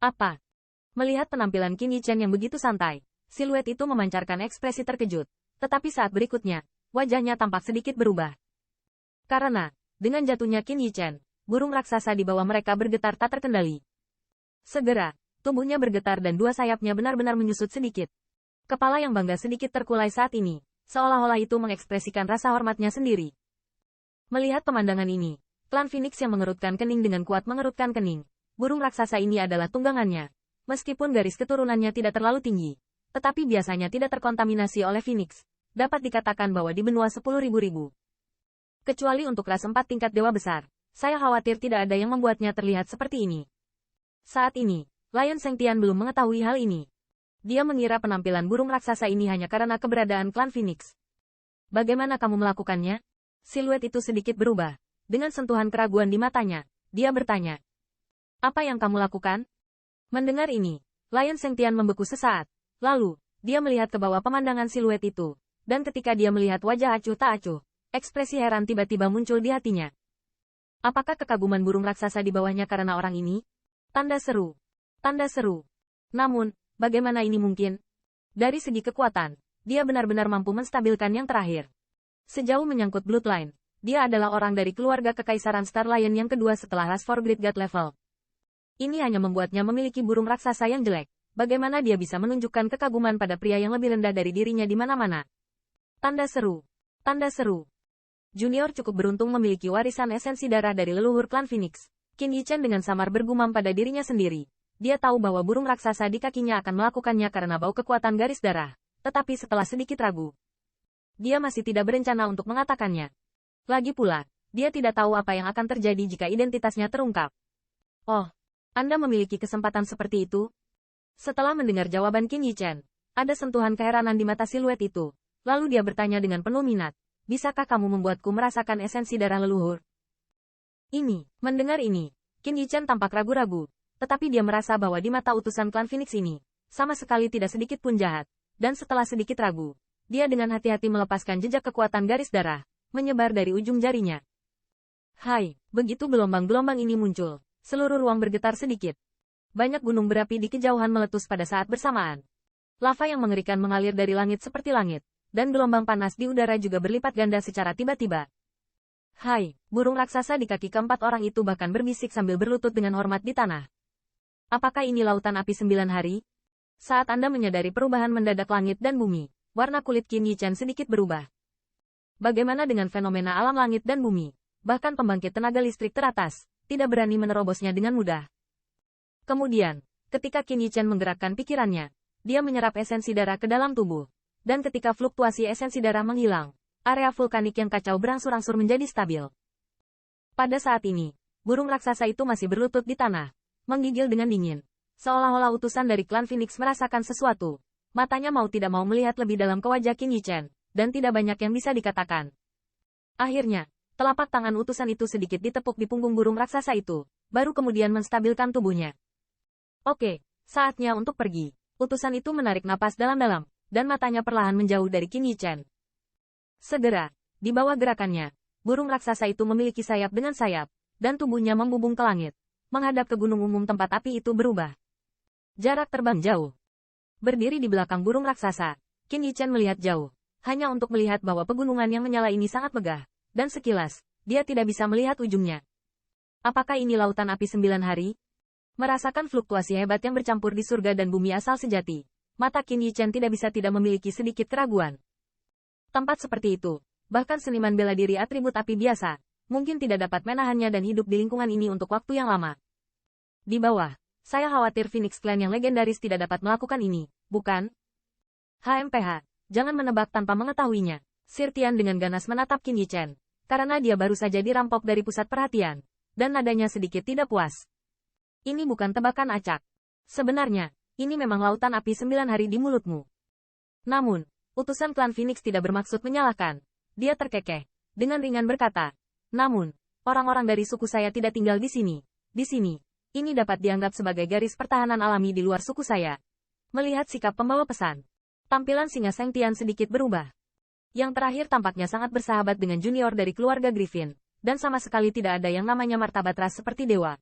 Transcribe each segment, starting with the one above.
Apa? Melihat penampilan Qin Yichen yang begitu santai, siluet itu memancarkan ekspresi terkejut. Tetapi saat berikutnya, wajahnya tampak sedikit berubah. Karena, dengan jatuhnya Qin Yichen, burung raksasa di bawah mereka bergetar tak terkendali. Segera, tubuhnya bergetar dan dua sayapnya benar-benar menyusut sedikit. Kepala yang bangga sedikit terkulai saat ini, seolah-olah itu mengekspresikan rasa hormatnya sendiri. Melihat pemandangan ini, klan Phoenix yang mengerutkan kening dengan kuat mengerutkan kening. Burung raksasa ini adalah tunggangannya. Meskipun garis keturunannya tidak terlalu tinggi, tetapi biasanya tidak terkontaminasi oleh Phoenix. Dapat dikatakan bahwa di benua 10.000. Kecuali untuk ras 4 tingkat dewa besar, saya khawatir tidak ada yang membuatnya terlihat seperti ini. Saat ini, Lion Sengtian belum mengetahui hal ini. Dia mengira penampilan burung raksasa ini hanya karena keberadaan klan Phoenix. Bagaimana kamu melakukannya? Siluet itu sedikit berubah. Dengan sentuhan keraguan di matanya, dia bertanya. Apa yang kamu lakukan? Mendengar ini, Lion Sengtian membeku sesaat. Lalu, dia melihat ke bawah pemandangan siluet itu. Dan ketika dia melihat wajah acuh tak acuh, ekspresi heran tiba-tiba muncul di hatinya. Apakah kekaguman burung raksasa di bawahnya karena orang ini? Tanda seru. Tanda seru. Namun, bagaimana ini mungkin? Dari segi kekuatan, dia benar-benar mampu menstabilkan yang terakhir. Sejauh menyangkut Bloodline, dia adalah orang dari keluarga kekaisaran Star Lion yang kedua setelah ras For Great God level. Ini hanya membuatnya memiliki burung raksasa yang jelek. Bagaimana dia bisa menunjukkan kekaguman pada pria yang lebih rendah dari dirinya di mana-mana? Tanda seru. Tanda seru. Junior cukup beruntung memiliki warisan esensi darah dari leluhur klan Phoenix. Qin Yichen dengan samar bergumam pada dirinya sendiri. Dia tahu bahwa burung raksasa di kakinya akan melakukannya karena bau kekuatan garis darah. Tetapi setelah sedikit ragu, dia masih tidak berencana untuk mengatakannya. Lagi pula, dia tidak tahu apa yang akan terjadi jika identitasnya terungkap. Oh, Anda memiliki kesempatan seperti itu? Setelah mendengar jawaban Qin Yichen, ada sentuhan keheranan di mata siluet itu. Lalu dia bertanya dengan penuh minat, bisakah kamu membuatku merasakan esensi darah leluhur? Mendengar ini, Qin Yichen tampak ragu-ragu, tetapi dia merasa bahwa di mata utusan klan Phoenix ini, sama sekali tidak sedikit pun jahat, dan setelah sedikit ragu, dia dengan hati-hati melepaskan jejak kekuatan garis darah, menyebar dari ujung jarinya. Hai, begitu gelombang-gelombang ini muncul, seluruh ruang bergetar sedikit. Banyak gunung berapi di kejauhan meletus pada saat bersamaan. Lava yang mengerikan mengalir dari langit seperti langit, dan gelombang panas di udara juga berlipat ganda secara tiba-tiba. Hai, burung raksasa di kaki keempat orang itu bahkan berbisik sambil berlutut dengan hormat di tanah. Apakah ini lautan api 9 hari? Saat Anda menyadari perubahan mendadak langit dan bumi, warna kulit Qin Yichen sedikit berubah. Bagaimana dengan fenomena alam langit dan bumi? Bahkan pembangkit tenaga listrik teratas, tidak berani menerobosnya dengan mudah. Kemudian, ketika Qin Yichen menggerakkan pikirannya, dia menyerap esensi darah ke dalam tubuh. Dan ketika fluktuasi esensi darah menghilang, area vulkanik yang kacau berangsur-angsur menjadi stabil. Pada saat ini, burung raksasa itu masih berlutut di tanah, menggigil dengan dingin. Seolah-olah utusan dari klan Phoenix merasakan sesuatu. Matanya mau tidak mau melihat lebih dalam ke wajah Qin Yichen, dan tidak banyak yang bisa dikatakan. Akhirnya, telapak tangan utusan itu sedikit ditepuk di punggung burung raksasa itu, baru kemudian menstabilkan tubuhnya. Oke, saatnya untuk pergi. Utusan itu menarik napas dalam-dalam, dan matanya perlahan menjauh dari Qin Yichen. Segera, di bawah gerakannya, burung raksasa itu memiliki sayap dengan sayap, dan tubuhnya membubung ke langit. Menghadap ke gunung umum tempat api itu berubah. Jarak terbang jauh. Berdiri di belakang burung raksasa, Qin Yichen melihat jauh, hanya untuk melihat bahwa pegunungan yang menyala ini sangat megah, dan sekilas, dia tidak bisa melihat ujungnya. Apakah ini lautan api 9 hari? Merasakan fluktuasi hebat yang bercampur di surga dan bumi asal sejati, mata Qin Yichen tidak bisa tidak memiliki sedikit keraguan. Tempat seperti itu, bahkan seniman bela diri atribut api biasa, mungkin tidak dapat menahannya dan hidup di lingkungan ini untuk waktu yang lama. Di bawah, saya khawatir Phoenix Clan yang legendaris tidak dapat melakukan ini, bukan? HMPH, jangan menebak tanpa mengetahuinya. Sir Tian dengan ganas menatap Qin Yichen, karena dia baru saja dirampok dari pusat perhatian, dan nadanya sedikit tidak puas. Ini bukan tebakan acak. Sebenarnya, ini memang lautan api 9 hari di mulutmu. Namun, utusan klan Phoenix tidak bermaksud menyalahkan. Dia terkekeh, dengan ringan berkata, namun, orang-orang dari suku saya tidak tinggal di sini. Di sini. Ini dapat dianggap sebagai garis pertahanan alami di luar suku saya. Melihat sikap pembawa pesan, tampilan singa Sengtian sedikit berubah. Yang terakhir tampaknya sangat bersahabat dengan junior dari keluarga Griffin, dan sama sekali tidak ada yang namanya martabat ras seperti dewa.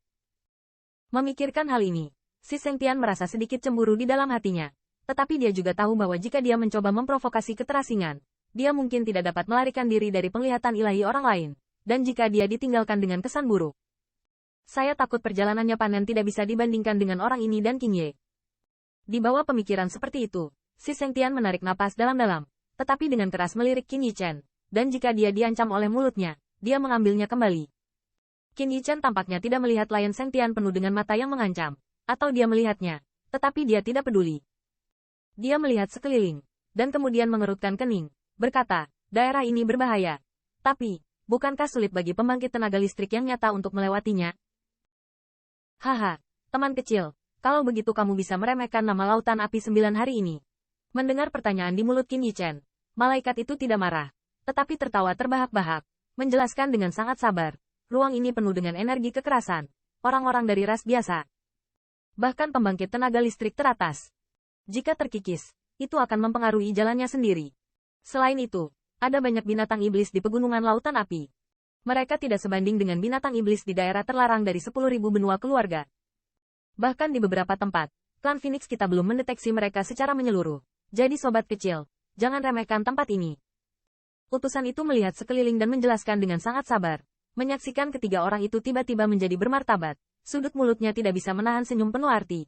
Memikirkan hal ini, Si Sengtian merasa sedikit cemburu di dalam hatinya. Tetapi dia juga tahu bahwa jika dia mencoba memprovokasi keterasingan, dia mungkin tidak dapat melarikan diri dari penglihatan ilahi orang lain. Dan jika dia ditinggalkan dengan kesan buruk, saya takut perjalanannya panen tidak bisa dibandingkan dengan orang ini dan King Ye. Di bawah pemikiran seperti itu, si Sengtian menarik napas dalam-dalam, tetapi dengan keras melirik Qin Yichen, dan jika dia diancam oleh mulutnya, dia mengambilnya kembali. Qin Yichen tampaknya tidak melihat Lion Sengtian penuh dengan mata yang mengancam, atau dia melihatnya, tetapi dia tidak peduli. Dia melihat sekeliling, dan kemudian mengerutkan kening, berkata, daerah ini berbahaya. Tapi, bukankah sulit bagi pembangkit tenaga listrik yang nyata untuk melewatinya? Haha, teman kecil, kalau begitu kamu bisa meremehkan nama lautan api 9 hari ini. Mendengar pertanyaan di mulut Qin Yichen, malaikat itu tidak marah, tetapi tertawa terbahak-bahak, menjelaskan dengan sangat sabar, ruang ini penuh dengan energi kekerasan, orang-orang dari ras biasa. Bahkan pembangkit tenaga listrik teratas. Jika terkikis, itu akan mempengaruhi jalannya sendiri. Selain itu, ada banyak binatang iblis di pegunungan lautan api. Mereka tidak sebanding dengan binatang iblis di daerah terlarang dari 10.000 benua keluarga. Bahkan di beberapa tempat, klan Phoenix kita belum mendeteksi mereka secara menyeluruh. Jadi sobat kecil, jangan remehkan tempat ini. Utusan itu melihat sekeliling dan menjelaskan dengan sangat sabar. Menyaksikan ketiga orang itu tiba-tiba menjadi bermartabat. Sudut mulutnya tidak bisa menahan senyum penuh arti.